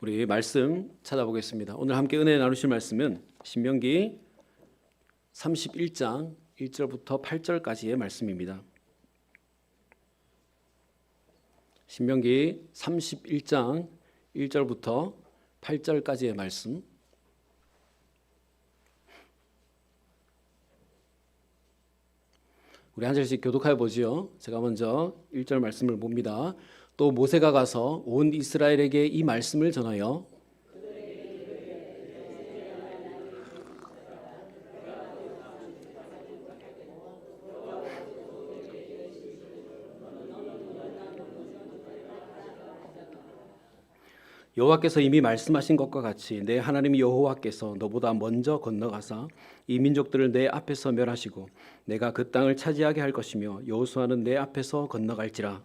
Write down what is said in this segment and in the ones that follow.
우리 말씀 찾아보겠습니다. 오늘 함께 은혜 나누실 말씀은 신명기 31장 1절부터 8절까지의 말씀입니다. 신명기 31장 1절부터 8절까지의 말씀. 우리 한 절씩 교독해 보지요. 제가 먼저 1절 말씀을 봅니다. 또 모세가 가서 온 이스라엘에게 이 말씀을 전하여 여호와께서 이미 말씀하신 것과 같이 내 하나님 여호와께서 너보다 먼저 건너가사 이 민족들을 내 앞에서 멸하시고 내가 그 땅을 차지하게 할 것이며 여호수아는 내 앞에서 건너갈지라.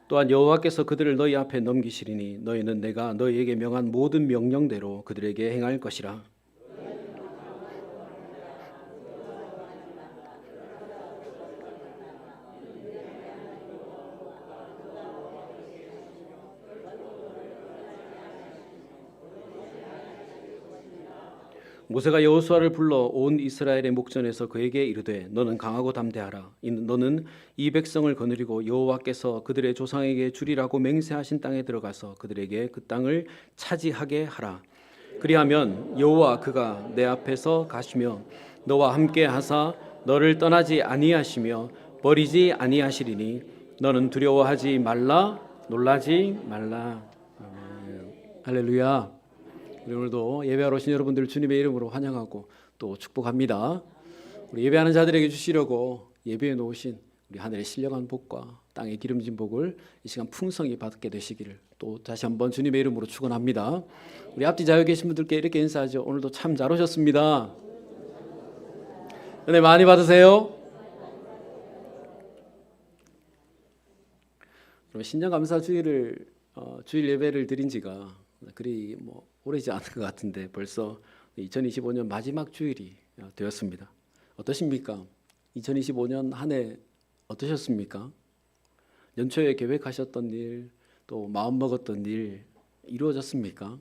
또한 여호와께서 그들을 너희 앞에 넘기시리니 너희는 내가 너희에게 명한 모든 명령대로 그들에게 행할 것이라. 모세가 여호수아를 불러 온 이스라엘의 목전에서 그에게 이르되 너는 강하고 담대하라. 너는 이 백성을 거느리고 여호와께서 그들의 조상에게 주리라고 맹세하신 땅에 들어가서 그들에게 그 땅을 차지하게 하라. 그리하면 여호와 그가 내 앞에서 가시며 너와 함께 하사 너를 떠나지 아니하시며 버리지 아니하시리니 너는 두려워하지 말라 놀라지 말라. 아멘. 할렐루야. 우리 오늘도 예배하러 오신 여러분들 주님의 이름으로 환영하고 또 축복합니다. 우리 예배하는 자들에게 주시려고 예배해 놓으신 우리 하늘의 신령한 복과 땅의 기름진 복을 이 시간 풍성히 받게 되시기를 또 다시 한번 주님의 이름으로 축원합니다. 우리 앞뒤 자유 계신 분들께 이렇게 인사하죠. 오늘도 참 잘 오셨습니다. 은혜 많이 받으세요. 신년감사 주일 예배를 드린 지가 그리 오래지 않은 것 같은데 벌써 2025년 마지막 주일이 되었습니다. 어떠십니까? 2025년 한 해 어떠셨습니까? 연초에 계획하셨던 일, 또 마음먹었던 일 이루어졌습니까?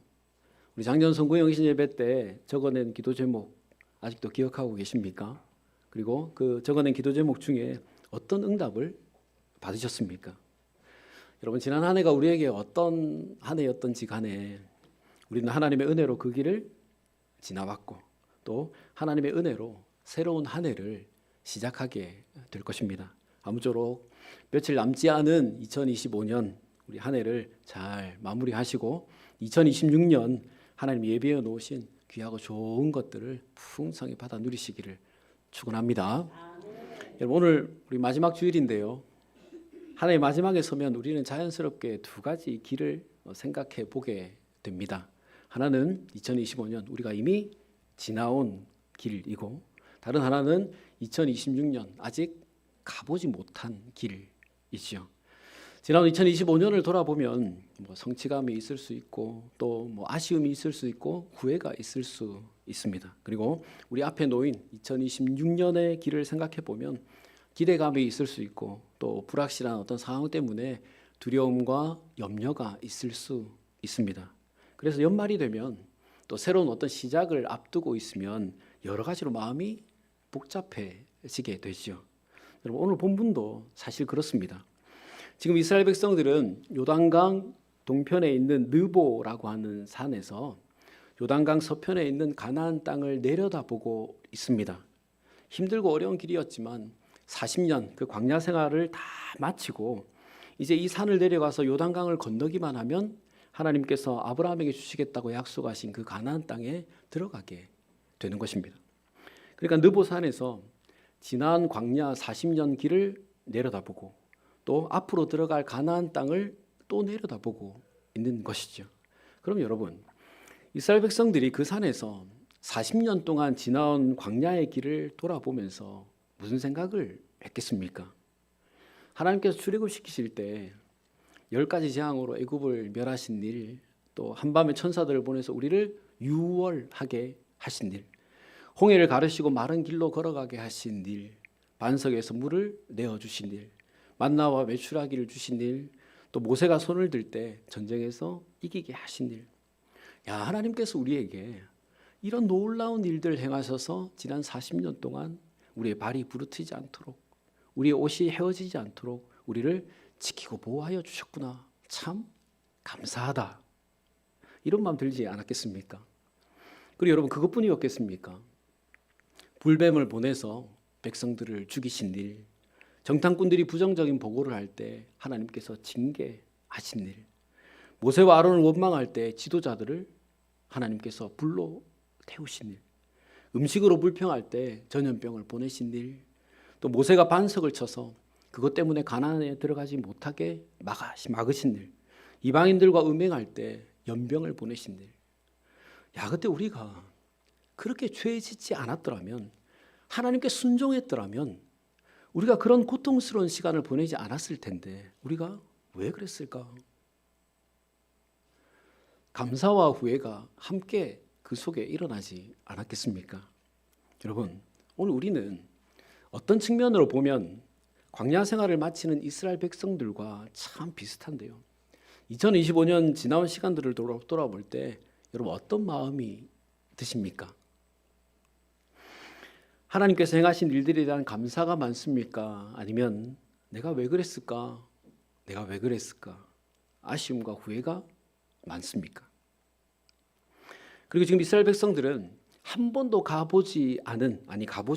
우리 작년 성구영신 예배 때 적어낸 기도 제목 아직도 기억하고 계십니까? 그리고 그 적어낸 기도 제목 중에 어떤 응답을 받으셨습니까? 여러분, 지난 한 해가 우리에게 어떤 한 해였던지 간에 우리는 하나님의 은혜로 그 길을 지나왔고 또 하나님의 은혜로 새로운 한 해를 시작하게 될 것입니다. 아무쪼록 며칠 남지 않은 2025년 우리 한 해를 잘 마무리하시고 2026년 하나님 예비해 놓으신 귀하고 좋은 것들을 풍성히 받아 누리시기를 축원합니다. 여러분, 오늘 우리 마지막 주일인데요. 한 해의 마지막에 서면 우리는 자연스럽게 두 가지 길을 생각해 보게 됩니다. 하나는 2025년 우리가 이미 지나온 길이고 다른 하나는 2026년 아직 가보지 못한 길이지요. 지난 2025년을 돌아보면 성취감이 있을 수 있고 또 아쉬움이 있을 수 있고 후회가 있을 수 있습니다. 그리고 우리 앞에 놓인 2026년의 길을 생각해 보면 기대감이 있을 수 있고 또 불확실한 어떤 상황 때문에 두려움과 염려가 있을 수 있습니다. 그래서 연말이 되면 또 새로운 어떤 시작을 앞두고 있으면 여러 가지로 마음이 복잡해지게 되죠. 여러분, 오늘 본문도 사실 그렇습니다. 지금 이스라엘 백성들은 요단강 동편에 있는 느보라고 하는 산에서 요단강 서편에 있는 가나안 땅을 내려다보고 있습니다. 힘들고 어려운 길이었지만 40년 그 광야 생활을 다 마치고 이제 이 산을 내려가서 요단강을 건너기만 하면 하나님께서 아브라함에게 주시겠다고 약속하신 그 가나안 땅에 들어가게 되는 것입니다. 그러니까 느보산에서 지난 광야 40년 길을 내려다보고 또 앞으로 들어갈 가나안 땅을 또 내려다보고 있는 것이죠. 그럼 여러분, 이스라엘 백성들이 그 산에서 40년 동안 지나온 광야의 길을 돌아보면서 무슨 생각을 했겠습니까? 하나님께서 출애굽시키실 때 10가지 재앙으로 애굽을 멸하신 일, 또 한밤에 천사들을 보내서 우리를 유월하게 하신 일, 홍해를 가르시고 마른 길로 걸어가게 하신 일, 반석에서 물을 내어주신 일, 만나와 메추라기를 주신 일, 또 모세가 손을 들 때 전쟁에서 이기게 하신 일. 야, 하나님께서 우리에게 이런 놀라운 일들을 행하셔서 지난 40년 동안 우리의 발이 부르트지 않도록, 우리의 옷이 헤어지지 않도록 우리를 지키고 보호하여 주셨구나. 참 감사하다. 이런 마음 들지 않았겠습니까? 그리고 여러분, 그것뿐이었겠습니까? 불뱀을 보내서 백성들을 죽이신 일, 정탐꾼들이 부정적인 보고를 할 때 하나님께서 징계하신 일, 모세와 아론을 원망할 때 지도자들을 하나님께서 불로 태우신 일, 음식으로 불평할 때 전염병을 보내신 일, 또 모세가 반석을 쳐서 그것 때문에 가나안에 들어가지 못하게 막으신 일, 이방인들과 음행할 때 연병을 보내신 일. 야, 그때 우리가 그렇게 죄 짓지 않았더라면, 하나님께 순종했더라면 우리가 그런 고통스러운 시간을 보내지 않았을 텐데 우리가 왜 그랬을까? 감사와 후회가 함께 그 속에 일어나지 않았겠습니까? 여러분, 오늘 우리는 어떤 측면으로 보면 광야 생활을 마치는 이스라엘 백성들과 참 비슷한데요. 2025년 지나온 시간들을 돌아볼 때 여러분 어떤 마음이 드십니까? 하나님께서 행하신 일들에 대한 감사가 많습니까? 아니면 내가 왜 그랬을까? 내가 왜 그랬을까? 아쉬움과 후회가 많습니까? 그리고 지금 이스라엘 백성들은 한 번도 가보지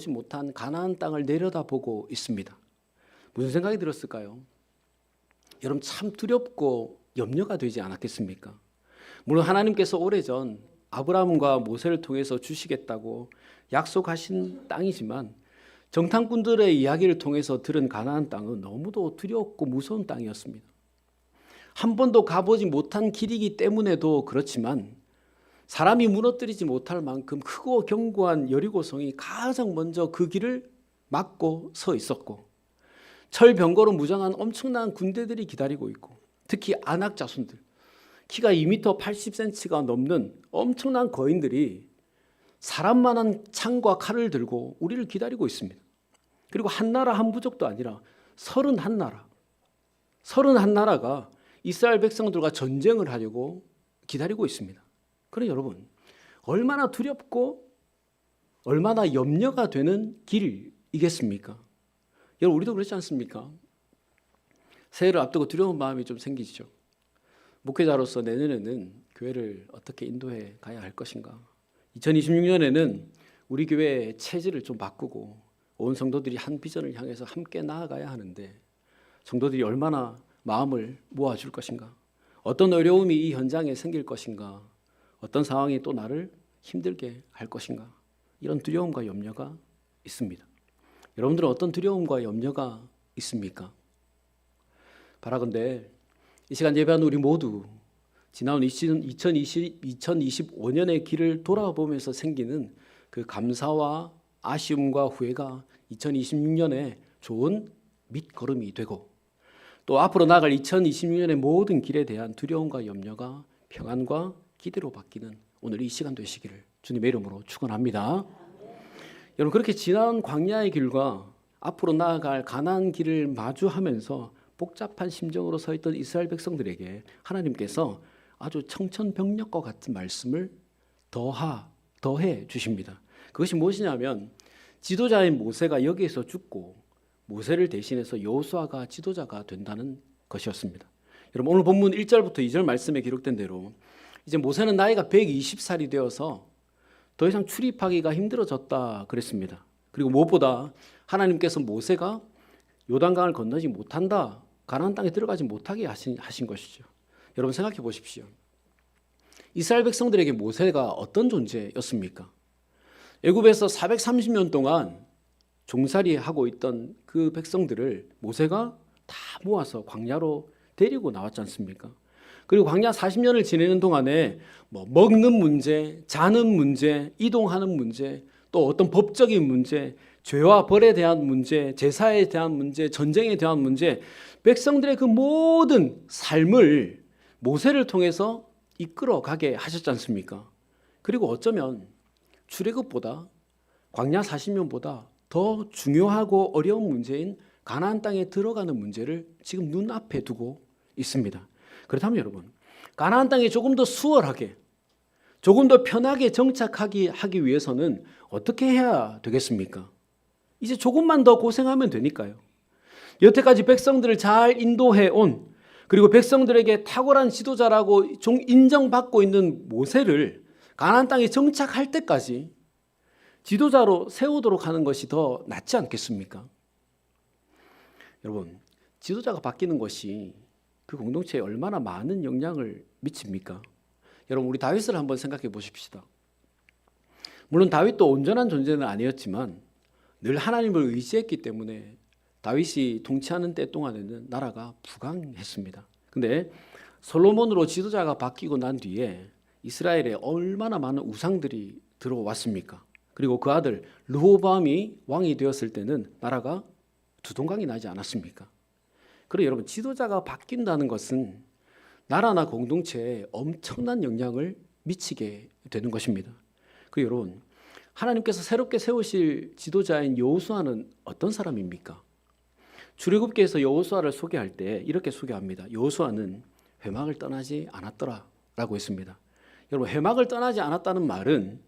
못한 가나안 땅을 내려다보고 있습니다. 무슨 생각이 들었을까요? 여러분, 참 두렵고 염려가 되지 않았겠습니까? 물론 하나님께서 오래전 아브라함과 모세를 통해서 주시겠다고 약속하신 땅이지만 정탐꾼들의 이야기를 통해서 들은 가나안 땅은 너무도 두렵고 무서운 땅이었습니다. 한 번도 가보지 못한 길이기 때문에도 그렇지만 사람이 무너뜨리지 못할 만큼 크고 견고한 여리고성이 가장 먼저 그 길을 막고 서 있었고, 철병거로 무장한 엄청난 군대들이 기다리고 있고, 특히 아낙 자손들, 키가 2m 80cm가 넘는 엄청난 거인들이 사람만한 창과 칼을 들고 우리를 기다리고 있습니다. 그리고 한 나라 한 부족도 아니라 31나라가 이스라엘 백성들과 전쟁을 하려고 기다리고 있습니다. 그럼 여러분, 얼마나 두렵고 얼마나 염려가 되는 길이겠습니까? 여러분, 우리도 그렇지 않습니까? 새해를 앞두고 두려운 마음이 좀 생기죠. 목회자로서 내년에는 교회를 어떻게 인도해 가야 할 것인가? 2026년에는 우리 교회의 체질을 좀 바꾸고 온 성도들이 한 비전을 향해서 함께 나아가야 하는데 성도들이 얼마나 마음을 모아줄 것인가? 어떤 어려움이 이 현장에 생길 것인가? 어떤 상황이 또 나를 힘들게 할 것인가? 이런 두려움과 염려가 있습니다. 여러분들은 어떤 두려움과 염려가 있습니까? 바라건대 이 시간 예배하는 우리 모두 지나온 2025년의 길을 돌아보면서 생기는 그 감사와 아쉬움과 후회가 2026년에 좋은 밑거름이 되고, 또 앞으로 나아갈 2026년의 모든 길에 대한 두려움과 염려가 평안과 기대로 바뀌는 오늘 이 시간 되시기를 주님의 이름으로 축원합니다. 여러분, 그렇게 지나온 광야의 길과 앞으로 나아갈 가나안 길을 마주하면서 복잡한 심정으로 서 있던 이스라엘 백성들에게 하나님께서 아주 청천벽력과 같은 말씀을 더해 주십니다. 그것이 무엇이냐면 지도자인 모세가 여기에서 죽고 모세를 대신해서 여호수아가 지도자가 된다는 것이었습니다. 여러분, 오늘 본문 1절부터 2절 말씀에 기록된 대로 이제 모세는 나이가 120살이 되어서 더 이상 출입하기가 힘들어졌다 그랬습니다. 그리고 무엇보다 하나님께서 모세가 요단강을 건너지 못한다, 가나안 땅에 들어가지 못하게 하신 것이죠. 여러분, 생각해 보십시오. 이스라엘 백성들에게 모세가 어떤 존재였습니까? 애굽에서 430년 동안 종살이하고 있던 그 백성들을 모세가 다 모아서 광야로 데리고 나왔지 않습니까? 그리고 광야 40년을 지내는 동안에 먹는 문제, 자는 문제, 이동하는 문제, 또 어떤 법적인 문제, 죄와 벌에 대한 문제, 제사에 대한 문제, 전쟁에 대한 문제, 백성들의 그 모든 삶을 모세를 통해서 이끌어가게 하셨지 않습니까? 그리고 어쩌면 출애굽보다 광야 40년보다 더 중요하고 어려운 문제인 가나안 땅에 들어가는 문제를 지금 눈앞에 두고 있습니다. 그렇다면 여러분, 가나안 땅에 조금 더 수월하게, 조금 더 편하게 정착하기 위해서는 어떻게 해야 되겠습니까? 이제 조금만 더 고생하면 되니까요. 여태까지 백성들을 잘 인도해 온, 그리고 백성들에게 탁월한 지도자라고 인정받고 있는 모세를 가나안 땅에 정착할 때까지 지도자로 세우도록 하는 것이 더 낫지 않겠습니까? 여러분, 지도자가 바뀌는 것이 그 공동체에 얼마나 많은 영향을 미칩니까? 여러분, 우리 다윗을 한번 생각해 보십시다. 물론 다윗도 온전한 존재는 아니었지만 늘 하나님을 의지했기 때문에 다윗이 통치하는 때 동안에는 나라가 부강했습니다. 근데 솔로몬으로 지도자가 바뀌고 난 뒤에 이스라엘에 얼마나 많은 우상들이 들어왔습니까? 그리고 그 아들 르호보암이 왕이 되었을 때는 나라가 두동강이 나지 않았습니까? 그리고 여러분, 지도자가 바뀐다는 것은 나라나 공동체에 엄청난 영향을 미치게 되는 것입니다. 그리고 여러분, 하나님께서 새롭게 세우실 지도자인 여호수아는 어떤 사람입니까? 출애굽기에서 여호수아를 소개할 때 이렇게 소개합니다. 여호수아는 회막을 떠나지 않았더라라고 했습니다. 여러분, 회막을 떠나지 않았다는 말은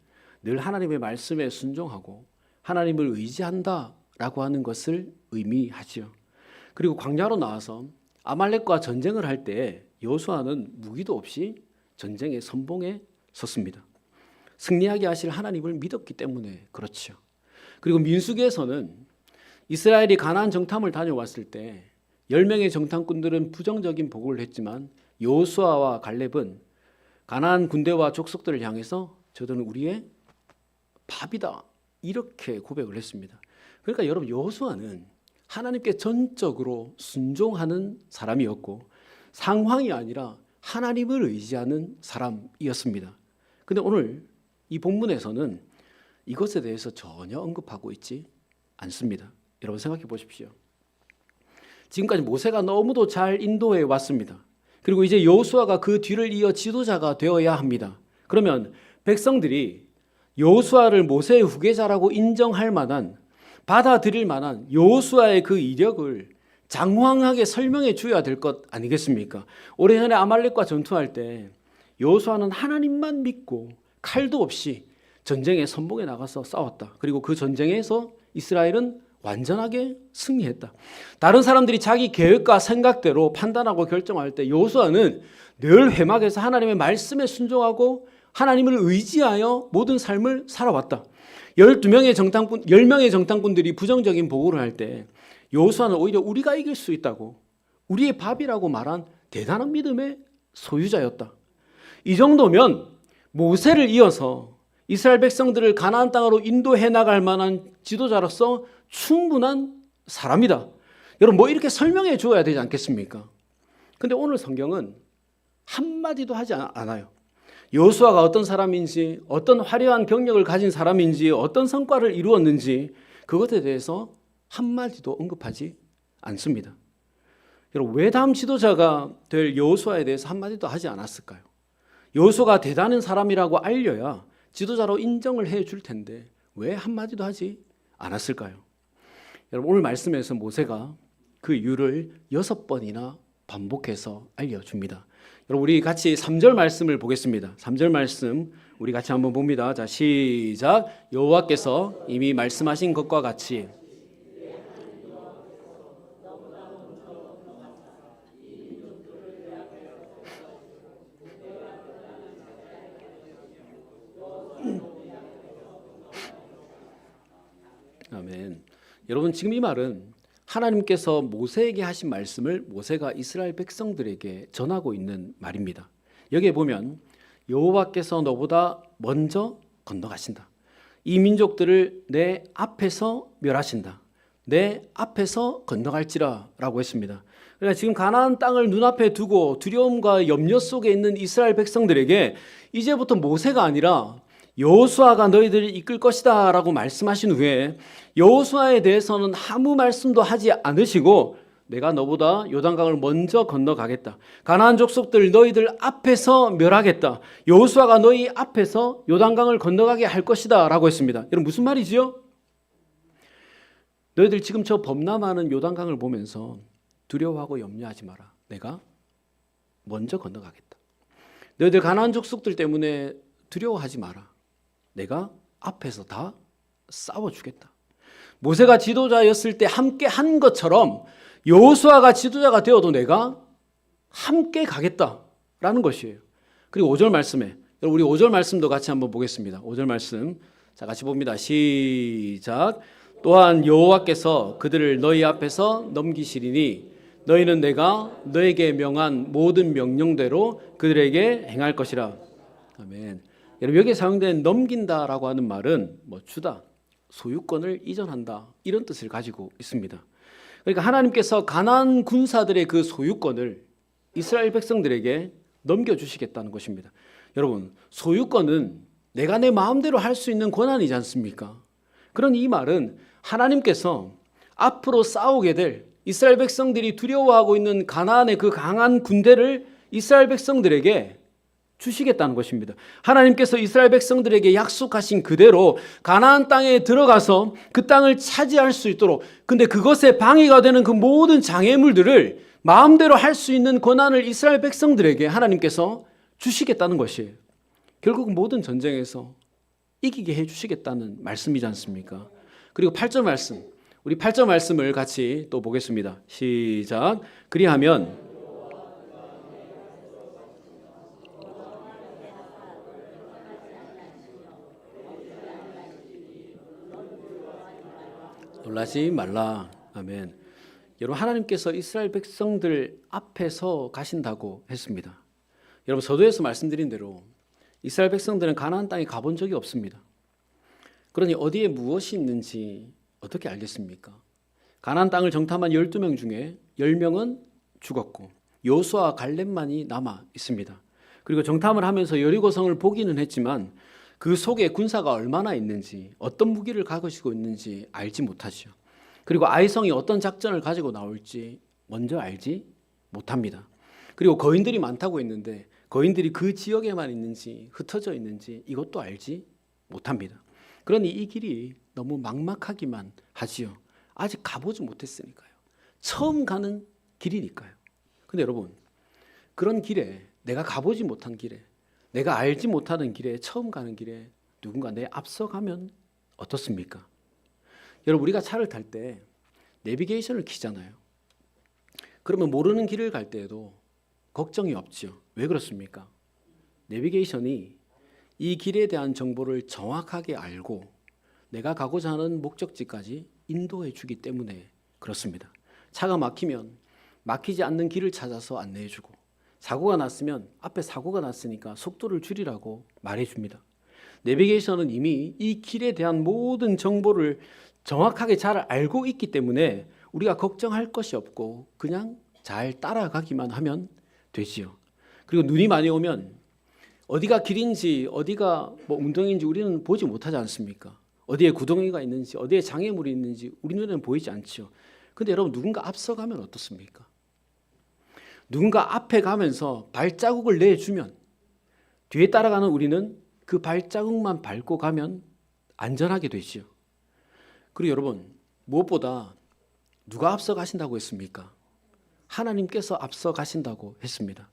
늘 하나님의 말씀에 순종하고 하나님을 의지한다라고 하는 것을 의미하지요. 그리고 광야로 나와서 아말렉과 전쟁을 할 때 여호수아는 무기도 없이 전쟁의 선봉에 섰습니다. 승리하게 하실 하나님을 믿었기 때문에 그렇죠. 그리고 민수기에서는 이스라엘이 가나안 정탐을 다녀왔을 때 10명의 정탐꾼들은 부정적인 보고를 했지만 여호수아와 갈렙은 가나안 군대와 족속들을 향해서 저들은 우리의 밥이다 이렇게 고백을 했습니다. 그러니까 여러분, 여호수아는 하나님께 전적으로 순종하는 사람이었고 상황이 아니라 하나님을 의지하는 사람이었습니다. 근데 오늘 이 본문에서는 이것에 대해서 전혀 언급하고 있지 않습니다. 여러분, 생각해 보십시오. 지금까지 모세가 너무도 잘 인도해 왔습니다. 그리고 이제 여호수아가 그 뒤를 이어 지도자가 되어야 합니다. 그러면 백성들이 여호수아를 모세의 후계자라고 인정할 만한, 받아들일 만한 여호수아의 그 이력을 장황하게 설명해 줘야 될 것 아니겠습니까? 오래전에 아말렉과 전투할 때 여호수아는 하나님만 믿고 칼도 없이 전쟁의 선봉에 나가서 싸웠다. 그리고 그 전쟁에서 이스라엘은 완전하게 승리했다. 다른 사람들이 자기 계획과 생각대로 판단하고 결정할 때 여호수아는 늘 회막에서 하나님의 말씀에 순종하고 하나님을 의지하여 모든 삶을 살아왔다. 10명의 정탐꾼들이 부정적인 보고를 할 때 여호수아는 오히려 우리가 이길 수 있다고, 우리의 밥이라고 말한 대단한 믿음의 소유자였다. 이 정도면 모세를 이어서 이스라엘 백성들을 가나안 땅으로 인도해 나갈 만한 지도자로서 충분한 사람이다. 여러분, 뭐 이렇게 설명해 줘야 되지 않겠습니까? 근데 오늘 성경은 한마디도 하지 않아요. 여호수아가 어떤 사람인지, 어떤 화려한 경력을 가진 사람인지, 어떤 성과를 이루었는지 그것에 대해서 한마디도 언급하지 않습니다. 여러분, 왜 다음 지도자가 될 여호수아에 대해서 한마디도 하지 않았을까요? 여호수아가 대단한 사람이라고 알려야 지도자로 인정을 해줄 텐데 왜 한마디도 하지 않았을까요? 여러분, 오늘 말씀에서 모세가 그 이유를 6번이나 반복해서 알려줍니다. 여러분, 우리 같이 3절 말씀을 보겠습니다. 3절 말씀 우리 같이 한번 봅니다. 자, 시작. 여호와께서 이미 말씀하신 것과 같이 아멘. 여러분, 지금 이 말은 하나님께서 모세에게 하신 말씀을 모세가 이스라엘 백성들에게 전하고 있는 말입니다. 여기에 보면 여호와께서 너보다 먼저 건너가신다. 이 민족들을 내 앞에서 멸하신다. 내 앞에서 건너갈지라 라고 했습니다. 그러니까 지금 가나안 땅을 눈앞에 두고 두려움과 염려 속에 있는 이스라엘 백성들에게 이제부터 모세가 아니라 여호수아가 너희들을 이끌 것이다 라고 말씀하신 후에 여호수아에 대해서는 아무 말씀도 하지 않으시고 내가 너보다 요단강을 먼저 건너가겠다. 가나안 족속들 너희들 앞에서 멸하겠다. 여호수아가 너희 앞에서 요단강을 건너가게 할 것이다 라고 했습니다. 여러분 무슨 말이지요? 너희들 지금 저 범람하는 요단강을 보면서 두려워하고 염려하지 마라. 내가 먼저 건너가겠다. 너희들 가나안 족속들 때문에 두려워하지 마라. 내가 앞에서 다 싸워주겠다. 모세가 지도자였을 때 함께 한 것처럼 여호수아가 지도자가 되어도 내가 함께 가겠다라는 것이에요. 그리고 5절 말씀에 우리 5절 말씀도 같이 한번 보겠습니다. 5절 말씀 자 같이 봅니다. 시작. 또한 여호와께서 그들을 너희 앞에서 넘기시리니 너희는 내가 너에게 명한 모든 명령대로 그들에게 행할 것이라. 아멘. 여러분 여기에 사용된 넘긴다라고 하는 말은 주다, 소유권을 이전한다 이런 뜻을 가지고 있습니다. 그러니까 하나님께서 가나안 군사들의 그 소유권을 이스라엘 백성들에게 넘겨주시겠다는 것입니다. 여러분 소유권은 내가 내 마음대로 할 수 있는 권한이지 않습니까? 그런 이 말은 하나님께서 앞으로 싸우게 될 이스라엘 백성들이 두려워하고 있는 가나안의 그 강한 군대를 이스라엘 백성들에게 주시겠다는 것입니다. 하나님께서 이스라엘 백성들에게 약속하신 그대로 가나안 땅에 들어가서 그 땅을 차지할 수 있도록, 근데 그것에 방해가 되는 그 모든 장애물들을 마음대로 할 수 있는 권한을 이스라엘 백성들에게 하나님께서 주시겠다는 것이에요. 결국 모든 전쟁에서 이기게 해주시겠다는 말씀이지 않습니까? 그리고 8절 말씀, 우리 8절 말씀을 같이 또 보겠습니다. 시작. 그리하면 놀라지 말라. 아멘. 여러분 하나님께서 이스라엘 백성들 앞에서 가신다고 했습니다. 여러분 서두에서 말씀드린 대로 이스라엘 백성들은 가나안 땅에 가본 적이 없습니다. 그러니 어디에 무엇이 있는지 어떻게 알겠습니까? 가나안 땅을 정탐한 12명 중에 10명은 죽었고 여호수아와 갈렙만이 남아 있습니다. 그리고 정탐을 하면서 여리고성을 보기는 했지만 그 속에 군사가 얼마나 있는지, 어떤 무기를 가지고 있는지 알지 못하죠. 그리고 아이성이 어떤 작전을 가지고 나올지 먼저 알지 못합니다. 그리고 거인들이 많다고 했는데 거인들이 그 지역에만 있는지 흩어져 있는지 이것도 알지 못합니다. 그러니 이 길이 너무 막막하기만 하지요. 아직 가보지 못했으니까요. 처음 가는 길이니까요. 근데 여러분 그런 길에, 내가 가보지 못한 길에, 내가 알지 못하는 길에, 처음 가는 길에 누군가 내 앞서가면 어떻습니까? 여러분 우리가 차를 탈 때 내비게이션을 켜잖아요. 그러면 모르는 길을 갈 때에도 걱정이 없죠. 왜 그렇습니까? 내비게이션이 이 길에 대한 정보를 정확하게 알고 내가 가고자 하는 목적지까지 인도해 주기 때문에 그렇습니다. 차가 막히면 막히지 않는 길을 찾아서 안내해 주고, 사고가 났으면 앞에 사고가 났으니까 속도를 줄이라고 말해줍니다. 내비게이션은 이미 이 길에 대한 모든 정보를 정확하게 잘 알고 있기 때문에 우리가 걱정할 것이 없고 그냥 잘 따라가기만 하면 되지요. 그리고 눈이 많이 오면 어디가 길인지 어디가 웅덩이인지 우리는 보지 못하지 않습니까? 어디에 구덩이가 있는지 어디에 장애물이 있는지 우리 눈에는 보이지 않죠. 근데 여러분 누군가 앞서가면 어떻습니까? 누군가 앞에 가면서 발자국을 내주면 뒤에 따라가는 우리는 그 발자국만 밟고 가면 안전하게 되지요. 그리고 여러분 무엇보다 누가 앞서 가신다고 했습니까? 하나님께서 앞서 가신다고 했습니다.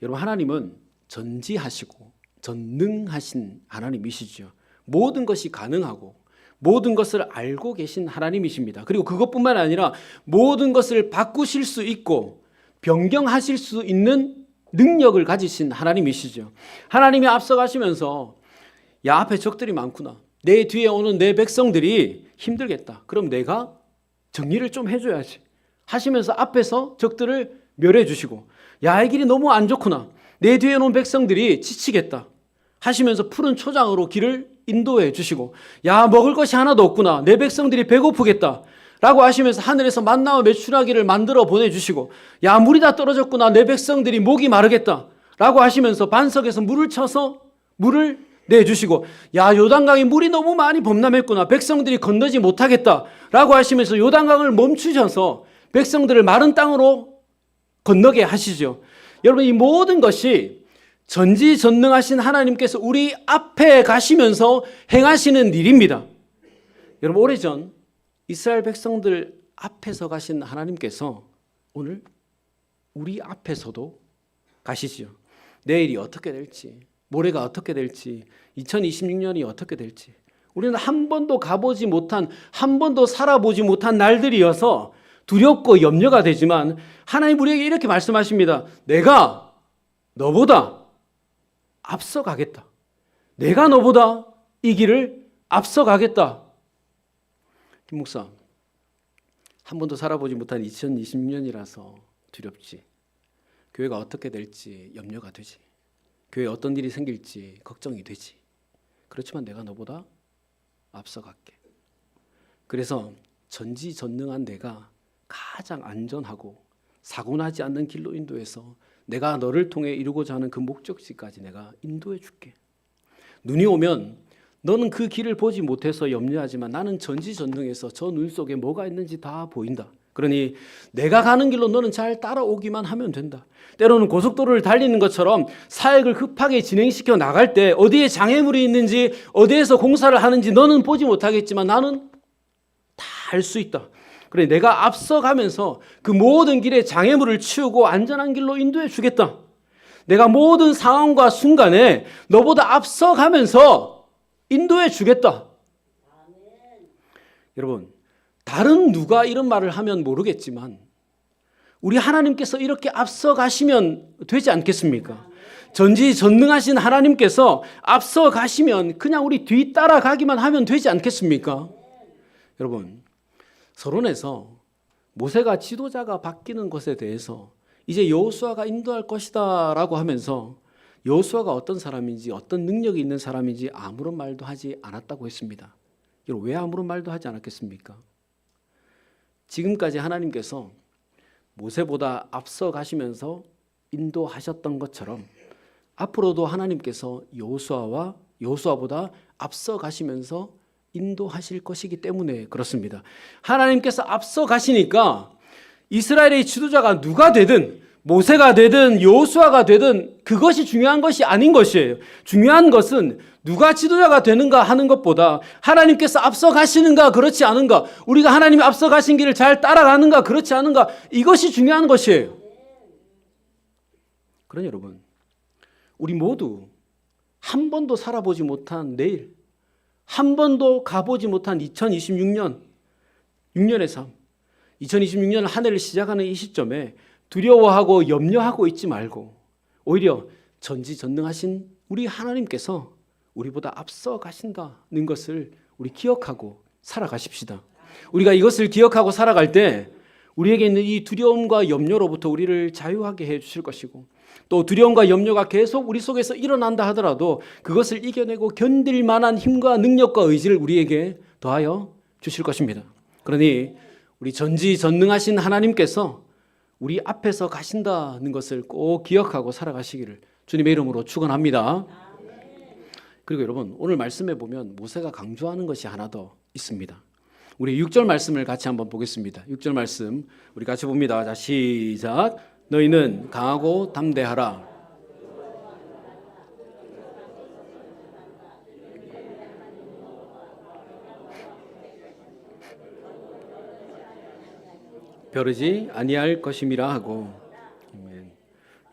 여러분 하나님은 전지하시고 전능하신 하나님이시죠. 모든 것이 가능하고 모든 것을 알고 계신 하나님이십니다. 그리고 그것뿐만 아니라 모든 것을 바꾸실 수 있고 변경하실 수 있는 능력을 가지신 하나님이시죠. 하나님이 앞서가시면서 야 앞에 적들이 많구나, 내 뒤에 오는 내 백성들이 힘들겠다, 그럼 내가 정리를 좀 해줘야지 하시면서 앞에서 적들을 멸해 주시고, 야 이 길이 너무 안 좋구나, 내 뒤에 오는 백성들이 지치겠다 하시면서 푸른 초장으로 길을 인도해 주시고, 야 먹을 것이 하나도 없구나, 내 백성들이 배고프겠다 라고 하시면서 하늘에서 만나와 메추라기를 만들어 보내주시고, 야 물이 다 떨어졌구나, 내 백성들이 목이 마르겠다 라고 하시면서 반석에서 물을 쳐서 물을 내주시고, 야 요단강에 물이 너무 많이 범람했구나, 백성들이 건너지 못하겠다 라고 하시면서 요단강을 멈추셔서 백성들을 마른 땅으로 건너게 하시죠. 여러분, 이 모든 것이 전지전능하신 하나님께서 우리 앞에 가시면서 행하시는 일입니다. 여러분, 오래전 이스라엘 백성들 앞에서 가신 하나님께서 오늘 우리 앞에서도 가시죠. 내일이 어떻게 될지, 모레가 어떻게 될지, 2026년이 어떻게 될지 우리는 한 번도 가보지 못한, 한 번도 살아보지 못한 날들이어서 두렵고 염려가 되지만 하나님 우리에게 이렇게 말씀하십니다. 내가 너보다 앞서가겠다. 내가 너보다 이 길을 앞서가겠다. 김 목사, 한 번도 살아보지 못한 2026년이라서 두렵지. 교회가 어떻게 될지 염려가 되지. 교회에 어떤 일이 생길지 걱정이 되지. 그렇지만 내가 너보다 앞서갈게. 그래서 전지전능한 내가 가장 안전하고 사고나지 않는 길로 인도해서 내가 너를 통해 이루고자 하는 그 목적지까지 내가 인도해 줄게. 눈이 오면 너는 그 길을 보지 못해서 염려하지만 나는 전지전능해서 저 눈 속에 뭐가 있는지 다 보인다. 그러니 내가 가는 길로 너는 잘 따라오기만 하면 된다. 때로는 고속도로를 달리는 것처럼 사역을 급하게 진행시켜 나갈 때 어디에 장애물이 있는지 어디에서 공사를 하는지 너는 보지 못하겠지만 나는 다 알 수 있다. 그래, 내가 앞서가면서 그 모든 길에 장애물을 치우고 안전한 길로 인도해 주겠다. 내가 모든 상황과 순간에 너보다 앞서가면서 인도해 주겠다. 여러분, 다른 누가 이런 말을 하면 모르겠지만 우리 하나님께서 이렇게 앞서가시면 되지 않겠습니까? 전지전능하신 하나님께서 앞서가시면 그냥 우리 뒤따라가기만 하면 되지 않겠습니까? 여러분, 서론에서 모세가 지도자가 바뀌는 것에 대해서 이제 여호수아가 인도할 것이다 라고 하면서 여호수아가 어떤 사람인지 어떤 능력이 있는 사람인지 아무런 말도 하지 않았다고 했습니다. 여러분, 왜 아무런 말도 하지 않았겠습니까? 지금까지 하나님께서 모세보다 앞서 가시면서 인도하셨던 것처럼 앞으로도 하나님께서 여호수아보다 앞서 가시면서 인도하실 것이기 때문에 그렇습니다. 하나님께서 앞서 가시니까 이스라엘의 지도자가 누가 되든 모세가 되든 여호수아가 되든 그것이 중요한 것이 아닌 것이에요. 중요한 것은 누가 지도자가 되는가 하는 것보다 하나님께서 앞서 가시는가 그렇지 않은가, 우리가 하나님이 앞서 가신 길을 잘 따라가는가 그렇지 않은가, 이것이 중요한 것이에요. 그러니 여러분, 우리 모두 한 번도 살아보지 못한 내일, 한 번도 가보지 못한 2026년, 6년의 삶, 2026년 한 해를 시작하는 이 시점에 두려워하고 염려하고 있지 말고 오히려 전지전능하신 우리 하나님께서 우리보다 앞서 가신다는 것을 우리 기억하고 살아가십시다. 우리가 이것을 기억하고 살아갈 때 우리에게 있는 이 두려움과 염려로부터 우리를 자유하게 해 주실 것이고, 또 두려움과 염려가 계속 우리 속에서 일어난다 하더라도 그것을 이겨내고 견딜 만한 힘과 능력과 의지를 우리에게 더하여 주실 것입니다. 그러니 우리 전지전능하신 하나님께서 우리 앞에서 가신다는 것을 꼭 기억하고 살아가시기를 주님의 이름으로 축원합니다. 그리고 여러분, 오늘 말씀에 보면 모세가 강조하는 것이 하나 더 있습니다. 우리 6절 말씀을 같이 한번 보겠습니다. 6절 말씀 우리 같이 봅니다. 자, 시작. 너희는 강하고 담대하라. 벼르지 아니할 것임이라 하고. 아멘.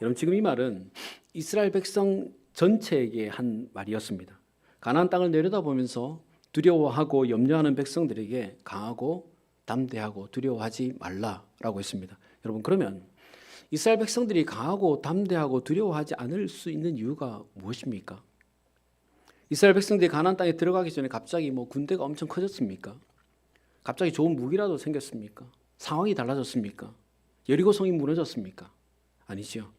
여러분, 지금 이 말은 이스라엘 백성 전체에게 한 말이었습니다. 가나안 땅을 내려다보면서 두려워하고 염려하는 백성들에게 강하고 담대하고 두려워하지 말라라고 했습니다. 여러분, 그러면 이스라엘 백성들이 강하고 담대하고 두려워하지 않을 수 있는 이유가 무엇입니까? 이스라엘 백성들이 가나안 땅에 들어가기 전에 갑자기 군대가 엄청 커졌습니까? 갑자기 좋은 무기라도 생겼습니까? 상황이 달라졌습니까? 여리고성이 무너졌습니까? 아니죠.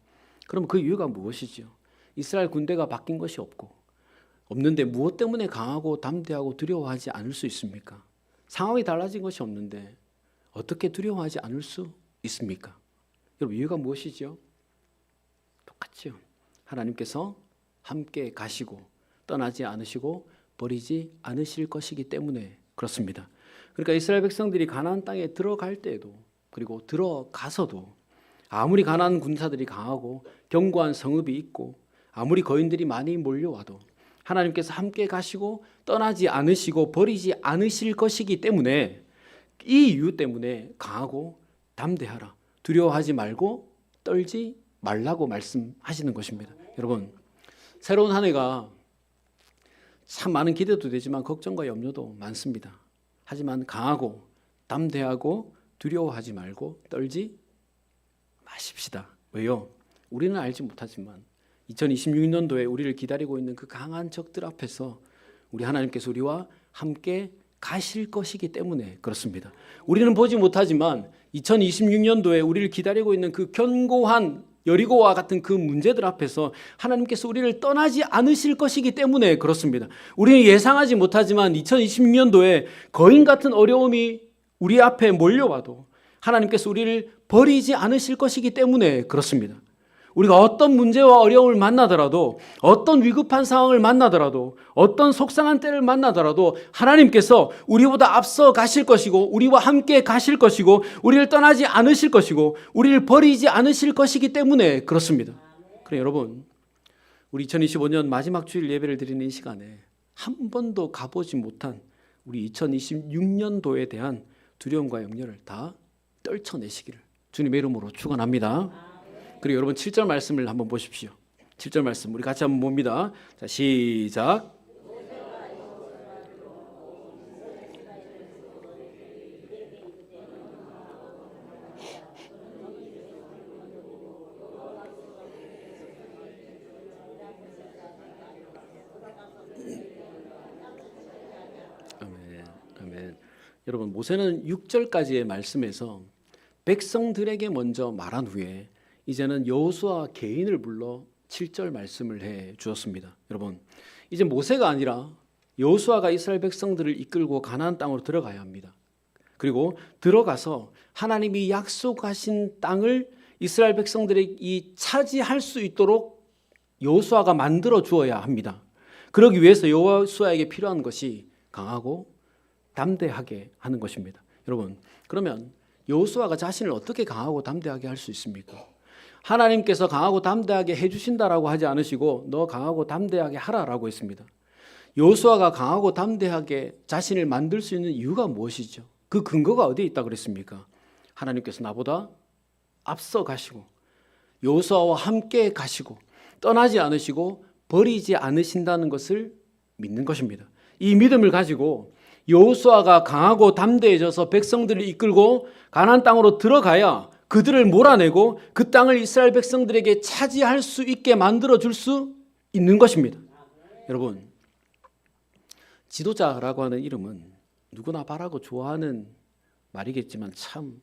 그럼 그 이유가 무엇이죠? 이스라엘 군대가 바뀐 것이 없는데 무엇 때문에 강하고 담대하고 두려워하지 않을 수 있습니까? 상황이 달라진 것이 없는데 어떻게 두려워하지 않을 수 있습니까? 여러분, 이유가 무엇이죠? 똑같죠. 하나님께서 함께 가시고 떠나지 않으시고 버리지 않으실 것이기 때문에 그렇습니다. 그러니까 이스라엘 백성들이 가나안 땅에 들어갈 때에도 그리고 들어가서도 아무리 가난한 군사들이 강하고 견고한 성읍이 있고 아무리 거인들이 많이 몰려와도 하나님께서 함께 가시고 떠나지 않으시고 버리지 않으실 것이기 때문에 이 이유 때문에 강하고 담대하라. 두려워하지 말고 떨지 말라고 말씀하시는 것입니다. 여러분, 새로운 한 해가 참 많은 기대도 되지만 걱정과 염려도 많습니다. 하지만 강하고 담대하고 두려워하지 말고 떨지 마십시다. 왜요? 우리는 알지 못하지만 2026년도에 우리를 기다리고 있는 그 강한 적들 앞에서 우리 하나님께서 우리와 함께 가실 것이기 때문에 그렇습니다. 우리는 보지 못하지만 2026년도에 우리를 기다리고 있는 그 견고한 여리고와 같은 그 문제들 앞에서 하나님께서 우리를 떠나지 않으실 것이기 때문에 그렇습니다. 우리는 예상하지 못하지만 2026년도에 거인 같은 어려움이 우리 앞에 몰려와도 하나님께서 우리를 버리지 않으실 것이기 때문에 그렇습니다. 우리가 어떤 문제와 어려움을 만나더라도 어떤 위급한 상황을 만나더라도 어떤 속상한 때를 만나더라도 하나님께서 우리보다 앞서 가실 것이고 우리와 함께 가실 것이고 우리를 떠나지 않으실 것이고 우리를 버리지 않으실 것이기 때문에 그렇습니다. 그래 여러분, 우리 2025년 마지막 주일 예배를 드리는 이 시간에 한 번도 가보지 못한 우리 2026년도에 대한 두려움과 염려를 다 떨쳐내시기를 주님의 이름으로 축원합니다. 그리고 여러분 7절 말씀을 한번 보십시오. 7절 말씀 우리 같이 한번 봅니다. 자, 시작. 아멘. 아멘. 여러분 모세는 6절까지의 말씀에서 백성들에게 먼저 말한 후에 이제는 여호수아 개인을 불러 7절 말씀을 해 주었습니다. 여러분, 이제 모세가 아니라 여호수아가 이스라엘 백성들을 이끌고 가나안 땅으로 들어가야 합니다. 그리고 들어가서 하나님이 약속하신 땅을 이스라엘 백성들이 차지할 수 있도록 여호수아가 만들어 주어야 합니다. 그러기 위해서 여호수아에게 필요한 것이 강하고 담대하게 하는 것입니다. 여러분, 그러면 여호수아가 자신을 어떻게 강하고 담대하게 할 수 있습니까? 하나님께서 강하고 담대하게 해주신다라고 하지 않으시고 너 강하고 담대하게 하라라고 했습니다. 여호수아가 강하고 담대하게 자신을 만들 수 있는 이유가 무엇이죠? 그 근거가 어디에 있다고 그랬습니까? 하나님께서 나보다 앞서 가시고 여호수아와 함께 가시고 떠나지 않으시고 버리지 않으신다는 것을 믿는 것입니다. 이 믿음을 가지고 여호수아가 강하고 담대해져서 백성들을 이끌고 가나안 땅으로 들어가야 그들을 몰아내고 그 땅을 이스라엘 백성들에게 차지할 수 있게 만들어 줄 수 있는 것입니다. 여러분, 지도자라고 하는 이름은 누구나 바라고 좋아하는 말이겠지만 참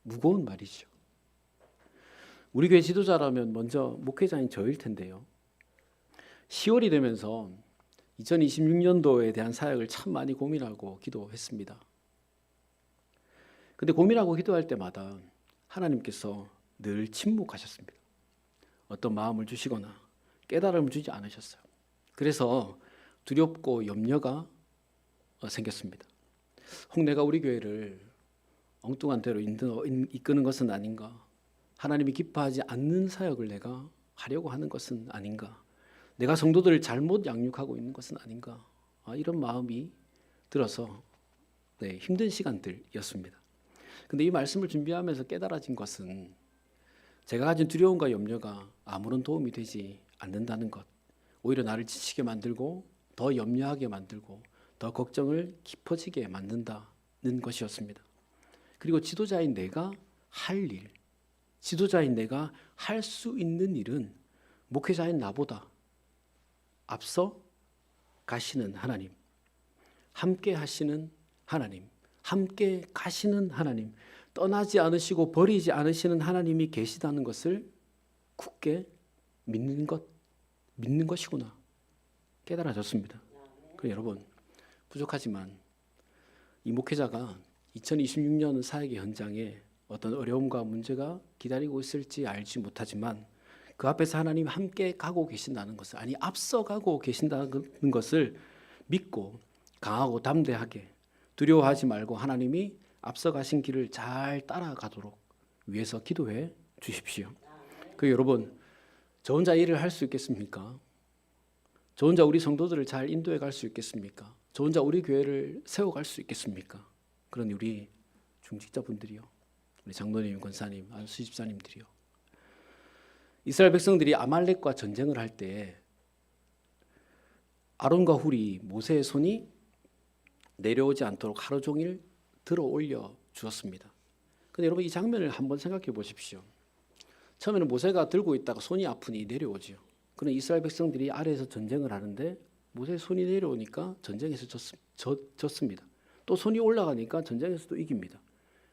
무거운 말이죠. 우리 교회 지도자라면 먼저 목회자인 저일 텐데요. 10월이 되면서 2026년도에 대한 사역을 참 많이 고민하고 기도했습니다. 근데 고민하고 기도할 때마다 하나님께서 늘 침묵하셨습니다. 어떤 마음을 주시거나 깨달음을 주지 않으셨어요. 그래서 두렵고 염려가 생겼습니다. 혹 내가 우리 교회를 엉뚱한 대로 이끄는 것은 아닌가? 하나님이 기뻐하지 않는 사역을 내가 하려고 하는 것은 아닌가? 내가 성도들을 잘못 양육하고 있는 것은 아닌가? 이런 마음이 들어서 힘든 시간들이었습니다. 근데 이 말씀을 준비하면서 깨달아진 것은 제가 가진 두려움과 염려가 아무런 도움이 되지 않는다는 것, 오히려 나를 지치게 만들고 더 염려하게 만들고 더 걱정을 깊어지게 만든다는 것이었습니다. 그리고 지도자인 내가 할 일, 지도자인 내가 할 수 있는 일은 목회자인 나보다 앞서 가시는 하나님, 함께 하시는 하나님, 함께 가시는 하나님, 떠나지 않으시고 버리지 않으시는 하나님이 계시다는 것을 굳게 믿는 것이구나 깨달아졌습니다. 여러분, 부족하지만 이 목회자가 2026년 사역의 현장에 어떤 어려움과 문제가 기다리고 있을지 알지 못하지만 그 앞에서 하나님이 함께 가고 계신다는 것을, 아니 앞서가고 계신다는 것을 믿고 강하고 담대하게 두려워하지 말고 하나님이 앞서가신 길을 잘 따라가도록 위해서 기도해 주십시오. 그 여러분, 저 혼자 일을 할 수 있겠습니까? 저 혼자 우리 성도들을 잘 인도해 갈 수 있겠습니까? 저 혼자 우리 교회를 세워갈 수 있겠습니까? 그런 우리 중직자분들이요, 우리 장로님, 권사님, 안수 집사님들이요, 이스라엘 백성들이 아말렉과 전쟁을 할 때 아론과 훌이 모세의 손이 내려오지 않도록 하루 종일 들어 올려 주었습니다. 근데 여러분, 이 장면을 한번 생각해 보십시오. 처음에는 모세가 들고 있다가 손이 아프니 내려오지요. 그런 이스라엘 백성들이 아래에서 전쟁을 하는데 모세의 손이 내려오니까 전쟁에서 졌습니다. 또 손이 올라가니까 전쟁에서도 이깁니다.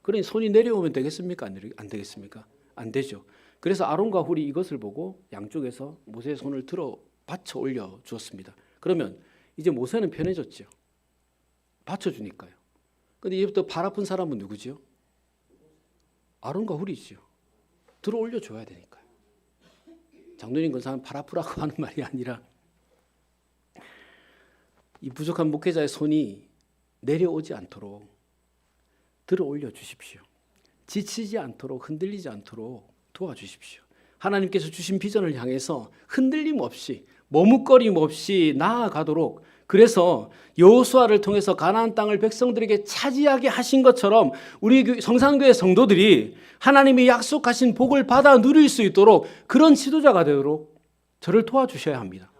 그러니 손이 내려오면 되겠습니까? 안 되겠습니까? 안 되죠. 그래서 아론과 훌이 이것을 보고 양쪽에서 모세의 손을 들어 받쳐 올려 주었습니다. 그러면 이제 모세는 편해졌죠. 받쳐주니까요. 근데 이제부터 발 아픈 사람은 누구죠? 아론과 훌이죠. 들어 올려줘야 되니까요. 장로님, 권사는 발 아프라고 하는 말이 아니라 이 부족한 목회자의 손이 내려오지 않도록 들어 올려 주십시오. 지치지 않도록, 흔들리지 않도록 도와주십시오. 하나님께서 주신 비전을 향해서 흔들림 없이, 머뭇거림 없이 나아가도록, 그래서 여호수아를 통해서 가나안 땅을 백성들에게 차지하게 하신 것처럼 우리 성산교회 성도들이 하나님이 약속하신 복을 받아 누릴 수 있도록 그런 지도자가 되도록 저를 도와주셔야 합니다.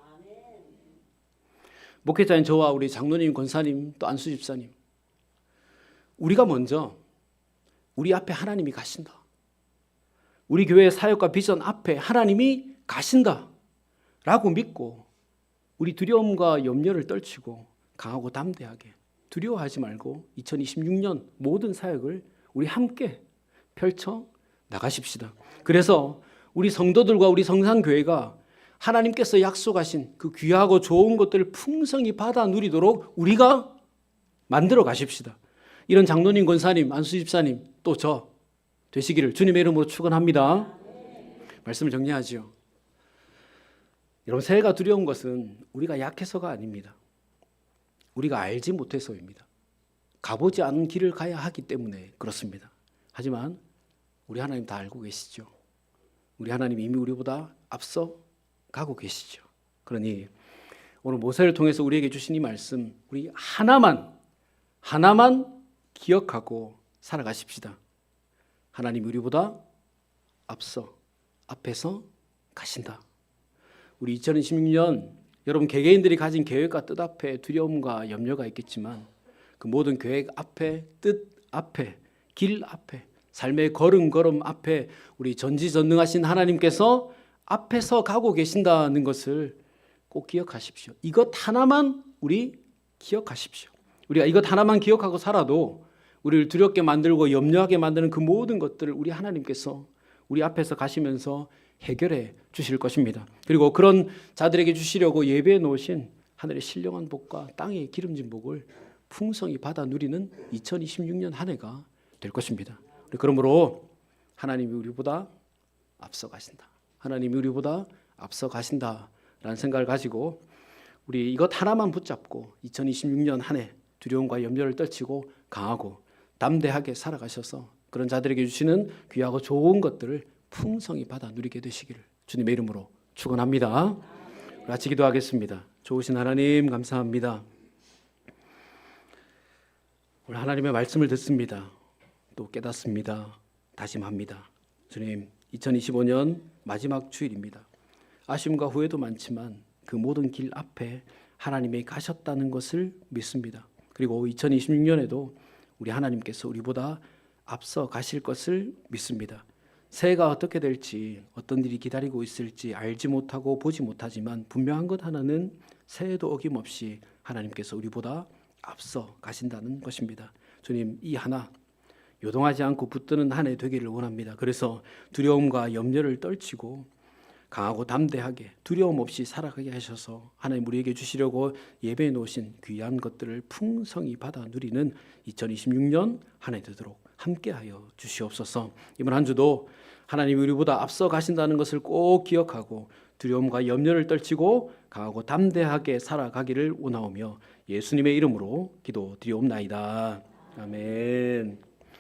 목회자인 저와 우리 장로님, 권사님, 또 안수 집사님, 우리가 먼저 우리 앞에 하나님이 가신다, 우리 교회의 사역과 비전 앞에 하나님이 가신다 라고 믿고 우리 두려움과 염려를 떨치고 강하고 담대하게, 두려워하지 말고 2026년 모든 사역을 우리 함께 펼쳐 나가십시다. 그래서 우리 성도들과 우리 성산교회가 하나님께서 약속하신 그 귀하고 좋은 것들을 풍성히 받아 누리도록 우리가 만들어 가십시다. 이런 장로님, 권사님, 안수 집사님, 또 저 되시기를 주님의 이름으로 축원합니다. 말씀을 정리하지요. 여러분, 새해가 두려운 것은 우리가 약해서가 아닙니다. 우리가 알지 못해서입니다. 가보지 않은 길을 가야 하기 때문에 그렇습니다. 하지만 우리 하나님 다 알고 계시죠. 우리 하나님 이미 우리보다 앞서 가고 계시죠. 그러니 오늘 모세를 통해서 우리에게 주신 이 말씀, 우리 하나만 기억하고 살아가십시다. 하나님 우리보다 앞에서 가신다. 우리 2026년 여러분 개개인들이 가진 계획과 뜻 앞에 두려움과 염려가 있겠지만 그 모든 계획 앞에, 뜻 앞에, 길 앞에, 삶의 걸음 앞에 우리 전지전능하신 하나님께서 앞에서 가고 계신다는 것을 꼭 기억하십시오. 이것 하나만 우리 기억하십시오. 우리가 이것 하나만 기억하고 살아도 우리를 두렵게 만들고 염려하게 만드는 그 모든 것들을 우리 하나님께서 우리 앞에서 가시면서 해결해 주실 것입니다. 그리고 그런 자들에게 주시려고 예배해 놓으신 하늘의 신령한 복과 땅의 기름진 복을 풍성히 받아 누리는 2026년 한 해가 될 것입니다. 그러므로 하나님이 우리보다 앞서 가신다, 하나님이 우리보다 앞서 가신다라는 생각을 가지고 우리 이것 하나만 붙잡고 2026년 한 해 두려움과 염려를 떨치고 강하고 담대하게 살아가셔서 그런 자들에게 주시는 귀하고 좋은 것들을 풍성히 받아 누리게 되시기를 주님의 이름으로 축원합니다. 같이 기도하겠습니다. 좋으신 하나님 감사합니다. 오늘 하나님의 말씀을 듣습니다. 또 깨닫습니다. 다짐합니다. 주님, 2025년 마지막 주일입니다. 아쉬움과 후회도 많지만 그 모든 길 앞에 하나님이 가셨다는 것을 믿습니다. 그리고 2026년에도 우리 하나님께서 우리보다 앞서 가실 것을 믿습니다. 새해가 어떻게 될지, 어떤 일이 기다리고 있을지 알지 못하고 보지 못하지만 분명한 것 하나는 새해도 어김없이 하나님께서 우리보다 앞서 가신다는 것입니다. 주님, 이 하나 요동하지 않고 붙드는 한 해 되기를 원합니다. 그래서 두려움과 염려를 떨치고 강하고 담대하게 두려움 없이 살아가게 하셔서 하나님 우리에게 주시려고 예배해 놓으신 귀한 것들을 풍성히 받아 누리는 2026년 한 해 되도록 함께하여 주시옵소서. 이번 한 주도 하나님이 우리보다 앞서 가신다는 것을 꼭 기억하고 두려움과 염려를 떨치고 강하고 담대하게 살아가기를 원하오며 예수님의 이름으로 기도드리옵나이다. 아멘.